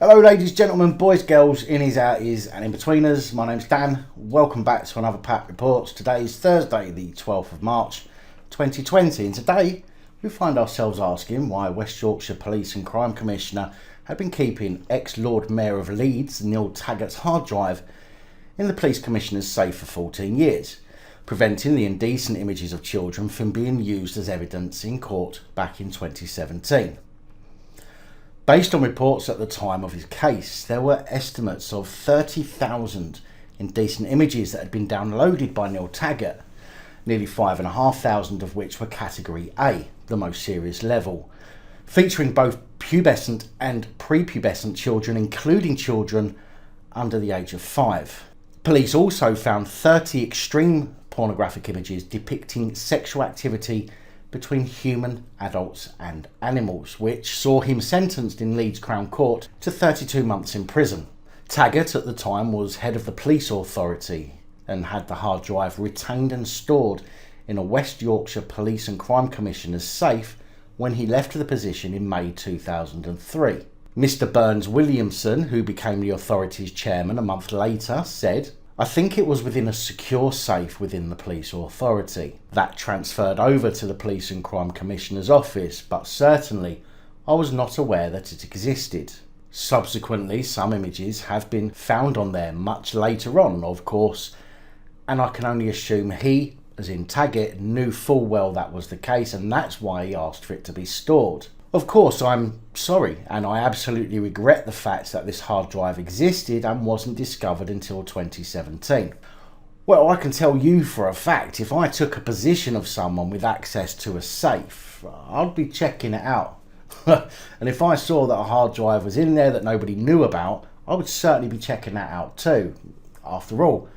Hello ladies, gentlemen, boys, girls, innies, outies and in-betweeners. My name's Dan. Welcome back to another PAP Reports. Today is Thursday the 12th of March 2020 and today we find ourselves asking why West Yorkshire Police and Crime Commissioner had been keeping ex-Lord Mayor of Leeds, Neil Taggart's hard drive in the Police Commissioner's safe for 14 years, preventing the indecent images of children from being used as evidence in court back in 2017. Based on reports at the time of his case, there were estimates of 30,000 indecent images that had been downloaded by Neil Taggart, nearly 5,500 of which were Category A, the most serious level, featuring both pubescent and prepubescent children, including children under the age of 5. Police also found 30 extreme pornographic images depicting sexual activity between human, adults and animals, which saw him sentenced in Leeds Crown Court to 32 months in prison. Taggart at the time was head of the police authority and had the hard drive retained and stored in a West Yorkshire Police and Crime Commissioner's safe when he left the position in May 2003. Mr. Burns Williamson, who became the authority's chairman a month later, said, "I think it was within a secure safe within the police authority. That transferred over to the Police and Crime Commissioner's office, but certainly I was not aware that it existed." Subsequently, some images have been found on there much later on, of course, and I can only assume he, as in Taggart, knew full well that was the case, and that's why he asked for it to be stored. Of course, I'm sorry, and I absolutely regret the fact that this hard drive existed and wasn't discovered until 2017. Well, I can tell you for a fact, if I took a position of someone with access to a safe, I'd be checking it out. And if I saw that a hard drive was in there that nobody knew about, I would certainly be checking that out too. After all,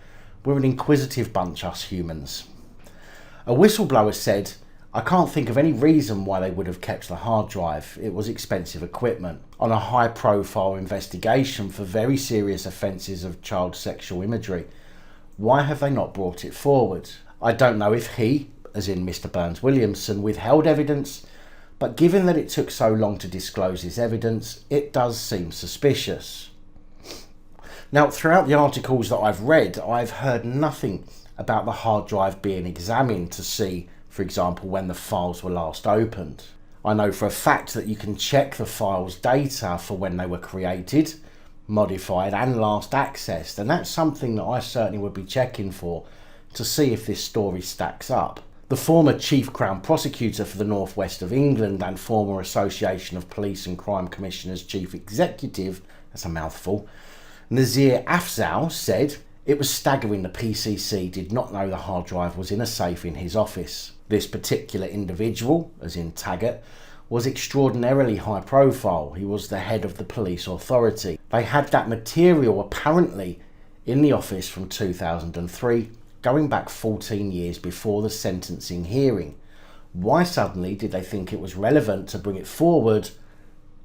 we're an inquisitive bunch, us humans. A whistleblower said, "I can't think of any reason why they would have kept the hard drive. It was expensive equipment. On a high-profile investigation for very serious offences of child sexual imagery, why have they not brought it forward?" I don't know if he, as in Mr. Burns Williamson, withheld evidence, but given that it took so long to disclose this evidence, it does seem suspicious. Now, throughout the articles that I've read, I've heard nothing about the hard drive being examined to see, for example, when the files were last opened. I know for a fact that you can check the files' data for when they were created, modified and last accessed, and that's something that I certainly would be checking for to see if this story stacks up. The former Chief Crown Prosecutor for the North West of England and former Association of Police and Crime Commissioners Chief Executive, that's a mouthful, Nazir Afzal said, "It was staggering the PCC did not know the hard drive was in a safe in his office. This particular individual, as in Taggart, was extraordinarily high profile. He was the head of the police authority. They had that material apparently in the office from 2003, going back 14 years before the sentencing hearing. Why suddenly did they think it was relevant to bring it forward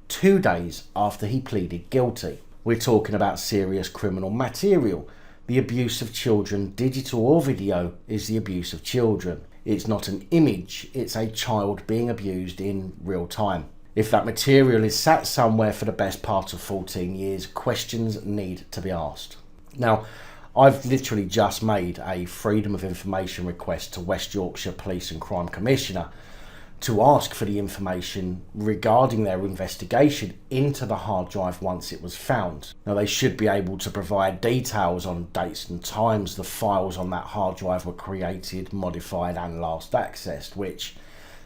2 days after he pleaded guilty? We're talking about serious criminal material. The abuse of children, digital or video, is the abuse of children. It's not an image, it's a child being abused in real time. If that material is sat somewhere for the best part of 14 years, questions need to be asked." Now, I've literally just made a Freedom of Information request to West Yorkshire Police and Crime Commissioner to ask for the information regarding their investigation into the hard drive once it was found. Now, they should be able to provide details on dates and times the files on that hard drive were created, modified and last accessed, which,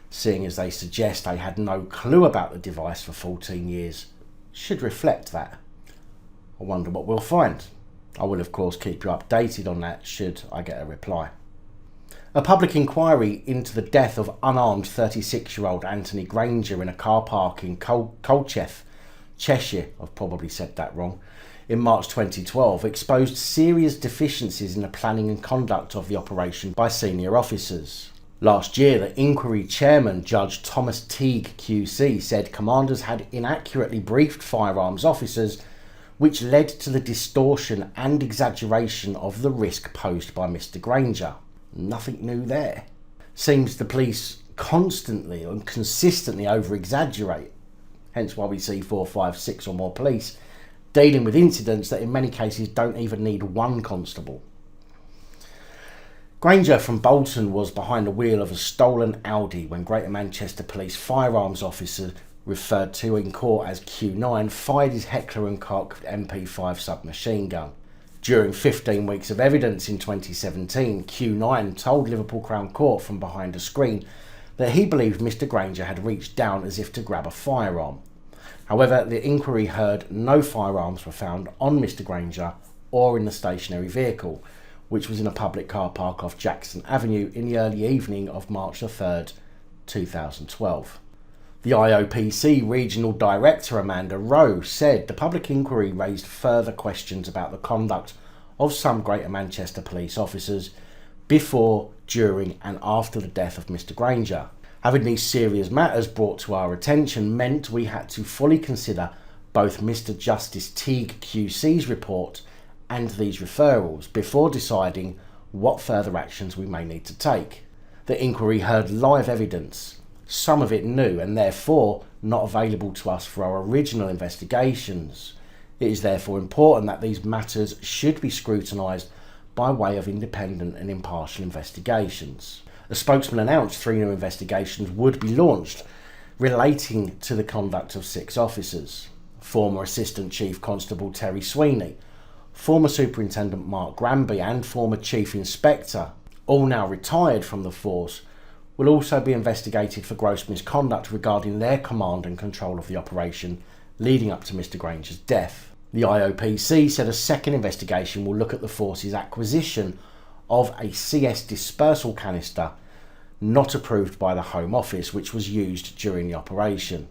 seeing as they suggest they had no clue about the device for 14 years, should reflect that. I wonder what we'll find. I will of course keep you updated on that should I get a reply. A public inquiry into the death of unarmed 36-year-old Anthony Granger in a car park in Colchester, Cheshire, I've probably said that wrong, in March 2012 exposed serious deficiencies in the planning and conduct of the operation by senior officers. Last year, the inquiry chairman, Judge Thomas Teague QC, said commanders had inaccurately briefed firearms officers, which led to the distortion and exaggeration of the risk posed by Mr. Granger. Nothing new there. Seems the police constantly and consistently over-exaggerate, hence why we see 4, 5, 6 or more police dealing with incidents that in many cases don't even need one constable. Granger from Bolton was behind the wheel of a stolen Audi when Greater Manchester Police firearms officer, referred to in court as Q9, fired his Heckler & Koch MP5 submachine gun. During 15 weeks of evidence in 2017, Q9 told Liverpool Crown Court from behind a screen that he believed Mr Granger had reached down as if to grab a firearm. However, the inquiry heard no firearms were found on Mr Granger or in the stationary vehicle, which was in a public car park off Jackson Avenue in the early evening of March the 3rd, 2012. The IOPC Regional Director Amanda Rowe said the public inquiry raised further questions about the conduct of some Greater Manchester police officers before, during and after the death of Mr Granger. Having these serious matters brought to our attention meant we had to fully consider both Mr Justice Teague QC's report and these referrals before deciding what further actions we may need to take. The inquiry heard live evidence, some of it new and therefore not available to us for our original investigations. It is therefore important that these matters should be scrutinised by way of independent and impartial investigations. A spokesman announced 3 new investigations would be launched relating to the conduct of 6 officers. Former Assistant Chief Constable Terry Sweeney, former Superintendent Mark Granby and former Chief Inspector, all now retired from the force, will also be investigated for gross misconduct regarding their command and control of the operation leading up to Mr Granger's death. The IOPC said a second investigation will look at the force's acquisition of a CS dispersal canister not approved by the Home Office, which was used during the operation.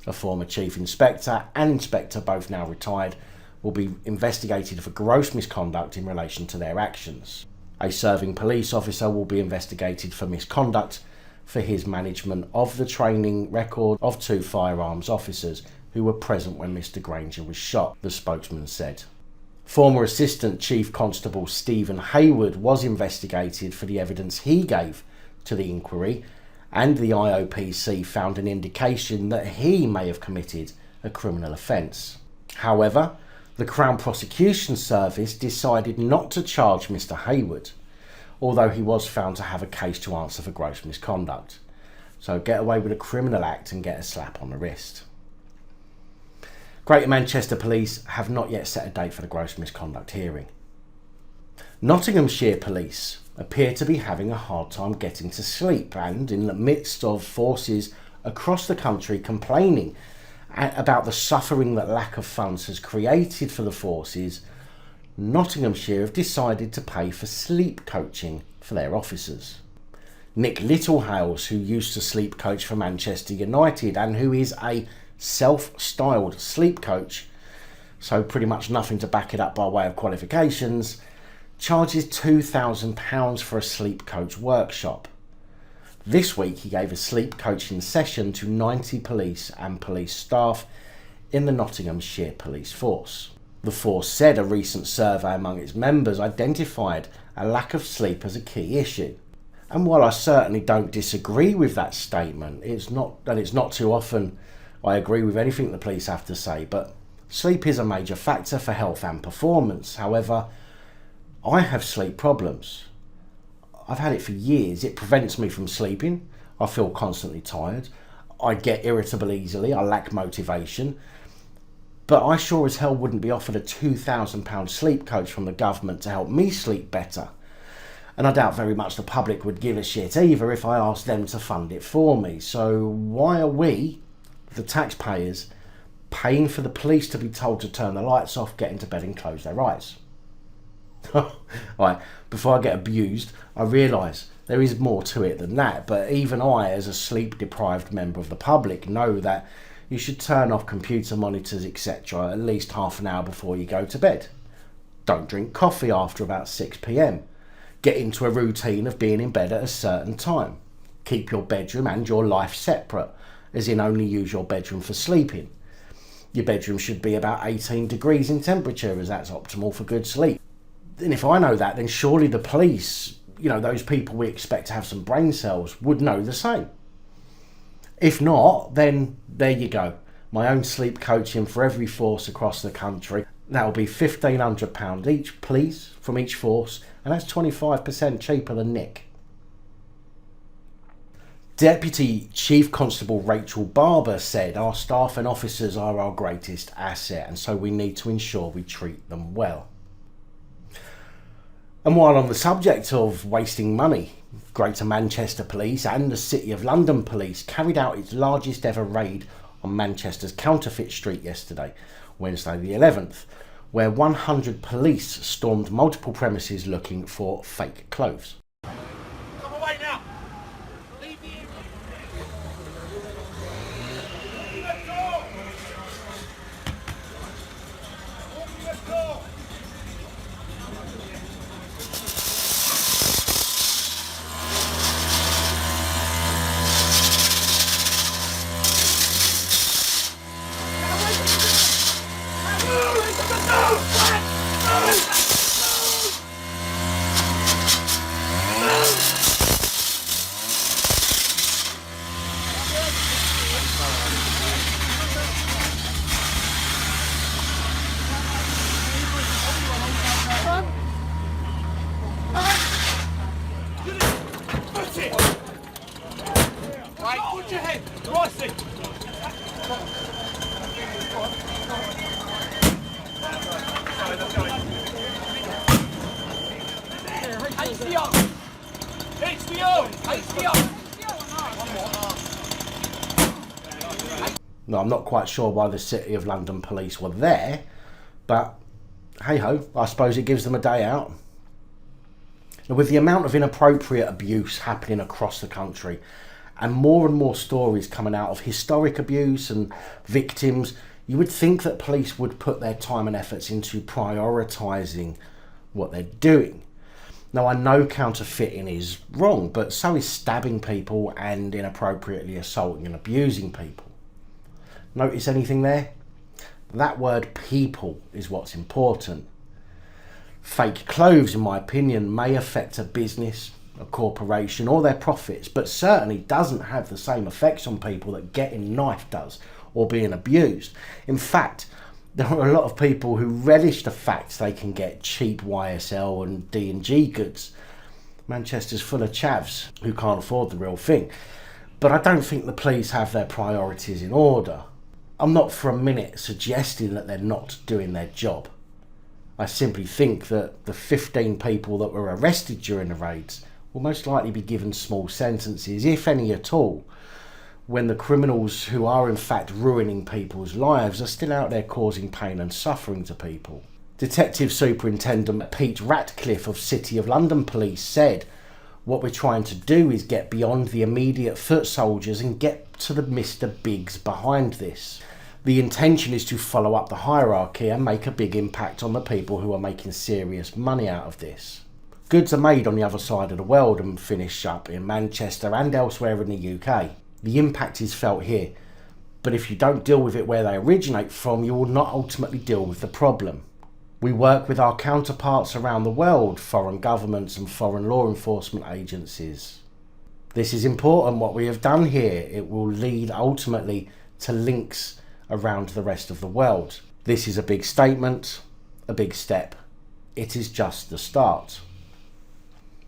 A former Chief Inspector and Inspector, both now retired, will be investigated for gross misconduct in relation to their actions. A serving police officer will be investigated for misconduct for his management of the training record of 2 firearms officers who were present when Mr Granger was shot, the spokesman said. Former Assistant Chief Constable Stephen Hayward was investigated for the evidence he gave to the inquiry, and the IOPC found an indication that he may have committed a criminal offence. However, the Crown Prosecution Service decided not to charge Mr Hayward, although he was found to have a case to answer for gross misconduct. So get away with a criminal act and get a slap on the wrist. Greater Manchester Police have not yet set a date for the gross misconduct hearing. Nottinghamshire Police appear to be having a hard time getting to sleep, and in the midst of forces across the country complaining about the suffering that lack of funds has created for the forces, Nottinghamshire have decided to pay for sleep coaching for their officers. Nick Littlehales, who used to sleep coach for Manchester United and who is a self-styled sleep coach, so pretty much nothing to back it up by way of qualifications, charges £2,000 for a sleep coach workshop. This week he gave a sleep coaching session to 90 police and police staff in the Nottinghamshire police force. The force said a recent survey among its members identified a lack of sleep as a key issue. And while I certainly don't disagree with that statement, it's not too often I agree with anything the police have to say, but sleep is a major factor for health and performance. However, I have sleep problems. I've had it for years. It prevents me from sleeping. I feel constantly tired. I get irritable easily. I lack motivation. But I sure as hell wouldn't be offered a £2,000 sleep coach from the government to help me sleep better. And I doubt very much the public would give a shit either if I asked them to fund it for me. So why are we, the taxpayers, paying for the police to be told to turn the lights off, get into bed and close their eyes? Right, before I get abused, I realise there is more to it than that, but even I, as a sleep-deprived member of the public, know that you should turn off computer monitors, etc. at least half an hour before you go to bed. Don't drink coffee after about 6 p.m. Get into a routine of being in bed at a certain time. Keep your bedroom and your life separate, as in only use your bedroom for sleeping. Your bedroom should be about 18 degrees in temperature, as that's optimal for good sleep. And if I know that, then surely the police, those people we expect to have some brain cells, would know the same. If not, then there you go. my own sleep coaching for every force across the country. That'll be £1,500 each, please, from each force, and that's 25% cheaper than Nick. Deputy Chief Constable Rachel Barber said, "Our staff and officers are our greatest asset, and so we need to ensure we treat them well." And while on the subject of wasting money, Greater Manchester Police and the City of London Police carried out its largest ever raid on Manchester's Counterfeit Street yesterday, Wednesday the 11th, where 100 police stormed multiple premises looking for fake clothes. Come away now! Leave the area! Open the door! Open the door! Right, put your head, cross it. No, I'm not quite sure why the City of London Police were there, but hey ho, I suppose it gives them a day out. Now, with the amount of inappropriate abuse happening across the country and more stories coming out of historic abuse and victims, you would think that police would put their time and efforts into prioritising what they're doing. Now, I know counterfeiting is wrong, but so is stabbing people and inappropriately assaulting and abusing people. Notice anything there? That word people is what's important. Fake clothes, in my opinion, may affect a business, a corporation or their profits, but certainly doesn't have the same effects on people that getting knifed does or being abused. In fact, there are a lot of people who relish the fact they can get cheap YSL and D&G goods. Manchester's full of chavs who can't afford the real thing. But I don't think the police have their priorities in order. I'm not for a minute suggesting that they're not doing their job. I simply think that the 15 people that were arrested during the raids will most likely be given small sentences, if any at all, when the criminals who are in fact ruining people's lives are still out there causing pain and suffering to people. Detective Superintendent Pete Ratcliffe of City of London Police said, "What we're trying to do is get beyond the immediate foot soldiers and get to the Mr. Bigs behind this. The intention is to follow up the hierarchy and make a big impact on the people who are making serious money out of this. Goods are made on the other side of the world and finish up in Manchester and elsewhere in the UK. The impact is felt here, but if you don't deal with it where they originate from, you will not ultimately deal with the problem. We work with our counterparts around the world, foreign governments and foreign law enforcement agencies. This is important what we have done here. It will lead ultimately to links around the rest of the world. This is a big statement, a big step. It is just the start."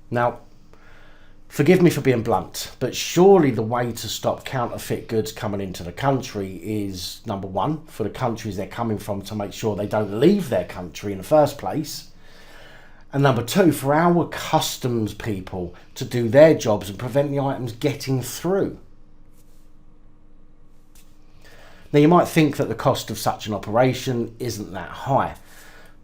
Now, forgive me for being blunt, but surely the way to stop counterfeit goods coming into the country is, number one, for the countries they're coming from to make sure they don't leave their country in the first place. And number two, for our customs people to do their jobs and prevent the items getting through. Now, you might think that the cost of such an operation isn't that high,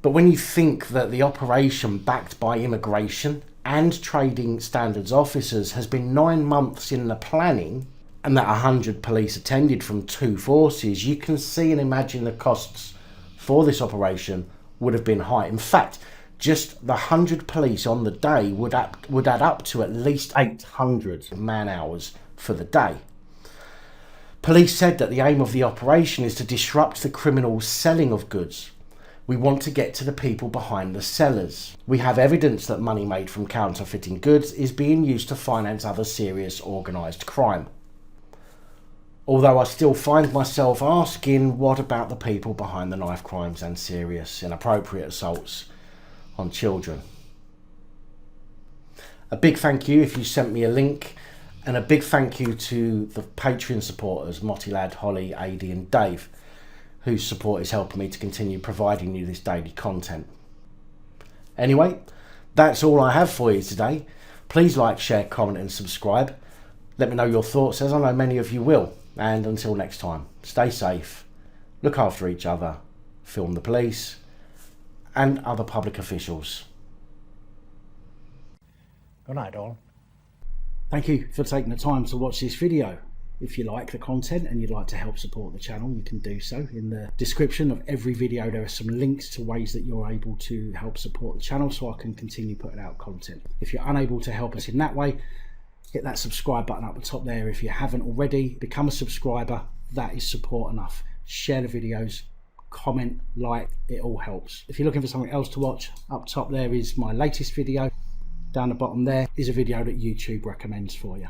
but when you think that the operation backed by immigration and trading standards officers has been 9 months in the planning and that 100 police attended from 2 forces, you can see and imagine the costs for this operation would have been high. In fact, just the 100 police on the day would add up to at least 800 man hours for the day. Police said that the aim of the operation is to disrupt the criminals' selling of goods. We want to get to the people behind the sellers. We have evidence that money made from counterfeiting goods is being used to finance other serious organised crime. Although I still find myself asking, what about the people behind the knife crimes and serious inappropriate assaults on children? A big thank you if you sent me a link, and a big thank you to the Patreon supporters, Motty Lad, Holly, Adi and Dave, whose support is helping me to continue providing you this daily content. Anyway, that's all I have for you today. Please like, share, comment and subscribe. Let me know your thoughts, as I know many of you will. And until next time, stay safe, look after each other, film the police and other public officials. Good night, all. Thank you for taking the time to watch this video. If you like the content and you'd like to help support the channel, you can do so. In the description of every video there are some links to ways that you're able to help support the channel so I can continue putting out content. If you're unable to help us in that way, hit that subscribe button up the top there. If you haven't already, become a subscriber. That is support enough. Share the videos, comment, like, it all helps. If you're looking for something else to watch, up top there is my latest video. Down the bottom there is a video that YouTube recommends for you.